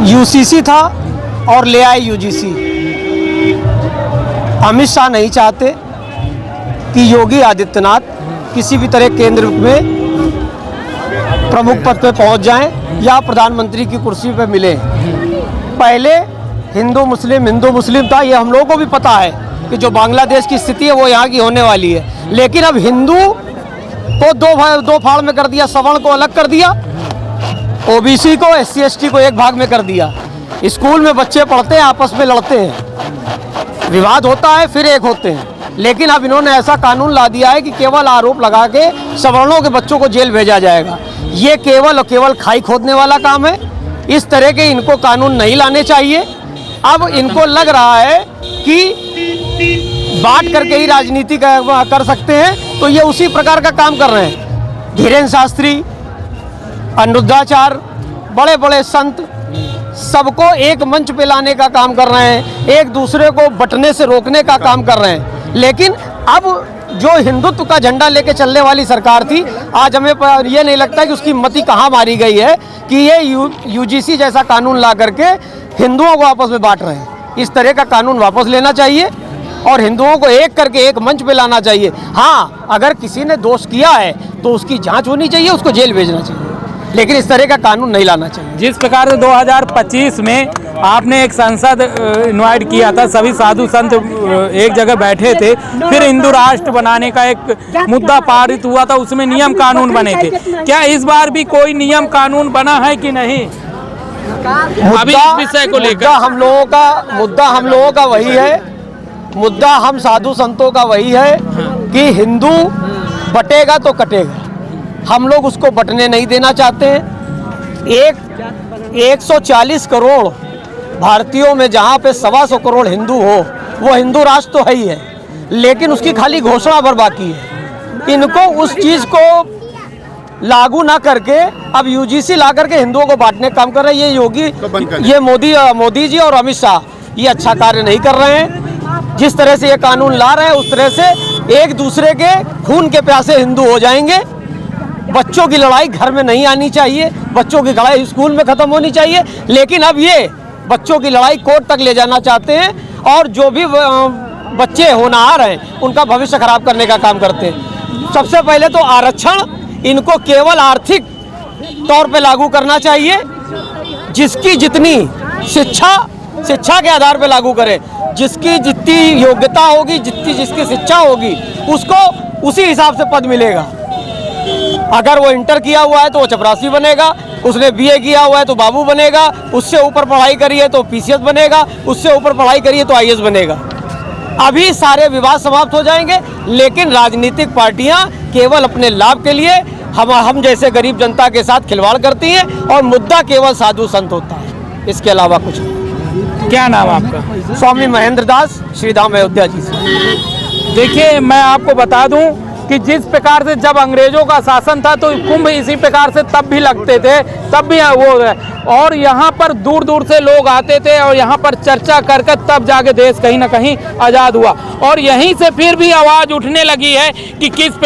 UCC था और ले आए यूजीसी। अमित शाह नहीं चाहते कि योगी आदित्यनाथ किसी भी तरह केंद्र में प्रमुख पद पे पहुंच जाएं या प्रधानमंत्री की कुर्सी पे मिले। पहले हिंदू मुस्लिम था, ये हम लोगों को भी पता है कि जो बांग्लादेश की स्थिति है वो यहाँ की होने वाली है। लेकिन अब हिंदू को दो फाड़ में कर दिया, सवर्ण को अलग कर दिया, ओबीसी को SC ST को एक भाग में कर दिया। स्कूल में बच्चे पढ़ते हैं, आपस में लड़ते हैं, विवाद होता है, फिर एक होते हैं। लेकिन अब इन्होंने ऐसा कानून ला दिया है कि केवल आरोप लगा के सवर्णों के बच्चों को जेल भेजा जाएगा। ये केवल और केवल खाई खोदने वाला काम है। इस तरह के इनको कानून नहीं लाने चाहिए। अब इनको लग रहा है कि बांट करके ही राजनीति कर सकते हैं, तो ये उसी प्रकार का काम कर रहे हैं। धीरेन्द्र शास्त्री, अनिरुद्धाचार्य, बड़े बड़े संत सबको एक मंच पे लाने का काम कर रहे हैं, एक दूसरे को बंटने से रोकने का काम कर रहे हैं। लेकिन अब जो हिंदुत्व का झंडा लेके चलने वाली सरकार थी, आज हमें ये नहीं लगता कि उसकी मति कहाँ मारी गई है कि ये यूजीसी जैसा कानून ला करके हिंदुओं को आपस में बांट रहे हैं। इस तरह का कानून वापस लेना चाहिए और हिंदुओं को एक करके एक मंच पे लाना चाहिए। हाँ, अगर किसी ने दोष किया है तो उसकी जांच होनी चाहिए, उसको जेल भेजना चाहिए, लेकिन इस तरह का कानून नहीं लाना चाहिए। जिस प्रकार से 2025 में आपने एक संसद इनवाइट किया था, सभी साधु संत एक जगह बैठे थे, फिर हिंदू राष्ट्र बनाने का एक मुद्दा पारित हुआ था, उसमें नियम कानून बने थे। क्या इस बार भी कोई नियम कानून बना है कि नहीं? अभी इस विषय को लेकर मुद्दा हम लोगों का वही है, मुद्दा हम साधु संतों का वही है कि हिंदू बटेगा तो कटेगा। हम लोग उसको बटने नहीं देना चाहते हैं। 140 करोड़ भारतीयों में जहाँ पे 125 करोड़ हिंदू हो, वो हिंदू राष्ट्र तो है ही है, लेकिन उसकी खाली घोषणा भर बाकी है। इनको उस चीज़ को लागू ना करके अब यूजीसी ला करके हिंदुओं को बांटने का काम कर रहे हैं। ये मोदी जी और अमित शाह ये अच्छा कार्य नहीं कर रहे हैं। जिस तरह से ये कानून ला रहे हैं उस तरह से एक दूसरे के खून के प्यासे हिंदू हो जाएंगे। बच्चों की लड़ाई घर में नहीं आनी चाहिए, बच्चों की लड़ाई स्कूल में ख़त्म होनी चाहिए। लेकिन अब ये बच्चों की लड़ाई कोर्ट तक ले जाना चाहते हैं और जो भी बच्चे होनहार हैं उनका भविष्य खराब करने का काम करते हैं। सबसे पहले तो आरक्षण इनको केवल आर्थिक तौर पे लागू करना चाहिए। जिसकी जितनी शिक्षा के आधार पे लागू करें, जिसकी जितनी योग्यता होगी, जिसकी शिक्षा होगी, उसको उसी हिसाब से पद मिलेगा। अगर वो इंटर किया हुआ है तो वो चपरासी बनेगा, उसने BA किया हुआ है तो बाबू बनेगा, उससे ऊपर पढ़ाई करी है तो PCS बनेगा, उससे ऊपर पढ़ाई करी है तो IAS बनेगा। अभी सारे विवाद समाप्त हो जाएंगे। लेकिन राजनीतिक पार्टियां केवल अपने लाभ के लिए हम जैसे गरीब जनता के साथ खिलवाड़ करती हैं और मुद्दा केवल साधु संत होता है, इसके अलावा कुछ नहीं। क्या नाम आपका? स्वामी महेंद्र दास, श्रीधाम अयोध्या जी से। देखिए, मैं आपको बता दूं कि जिस प्रकार से जब अंग्रेजों का शासन था तो कुंभ इसी प्रकार से तब भी लगते थे, तब भी वो, और यहाँ पर दूर दूर से लोग आते थे और यहाँ पर चर्चा करके तब जाके देश कहीं ना कहीं आज़ाद हुआ। और यहीं से फिर भी आवाज़ उठने लगी है कि किस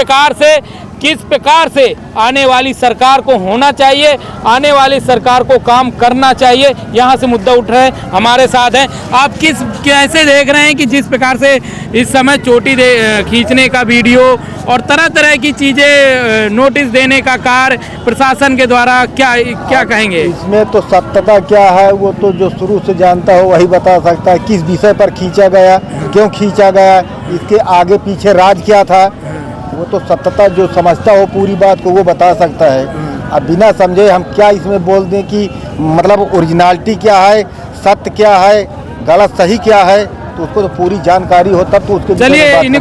प्रकार से आने वाली सरकार को होना चाहिए, आने वाली सरकार को काम करना चाहिए। यहाँ से मुद्दा उठ रहे हैं। हमारे साथ हैं, आप कैसे देख रहे हैं कि जिस प्रकार से इस समय चोटी खींचने का वीडियो और तरह तरह की चीज़ें नोटिस देने का कार्य प्रशासन के द्वारा, क्या कहेंगे? इसमें तो सत्यता क्या है वो तो जो शुरू से जानता हो वही बता सकता है। किस विषय पर खींचा गया, क्यों खींचा गया, इसके आगे पीछे राज क्या था, वो तो सत्यता जो समझता हो पूरी बात को वो बता सकता है। अब बिना समझे हम क्या इसमें बोल दें कि मतलब ओरिजिनलिटी क्या है, सत्य क्या है, गलत सही क्या है, तो उसको तो पूरी जानकारी हो तब तो उसके। चलिए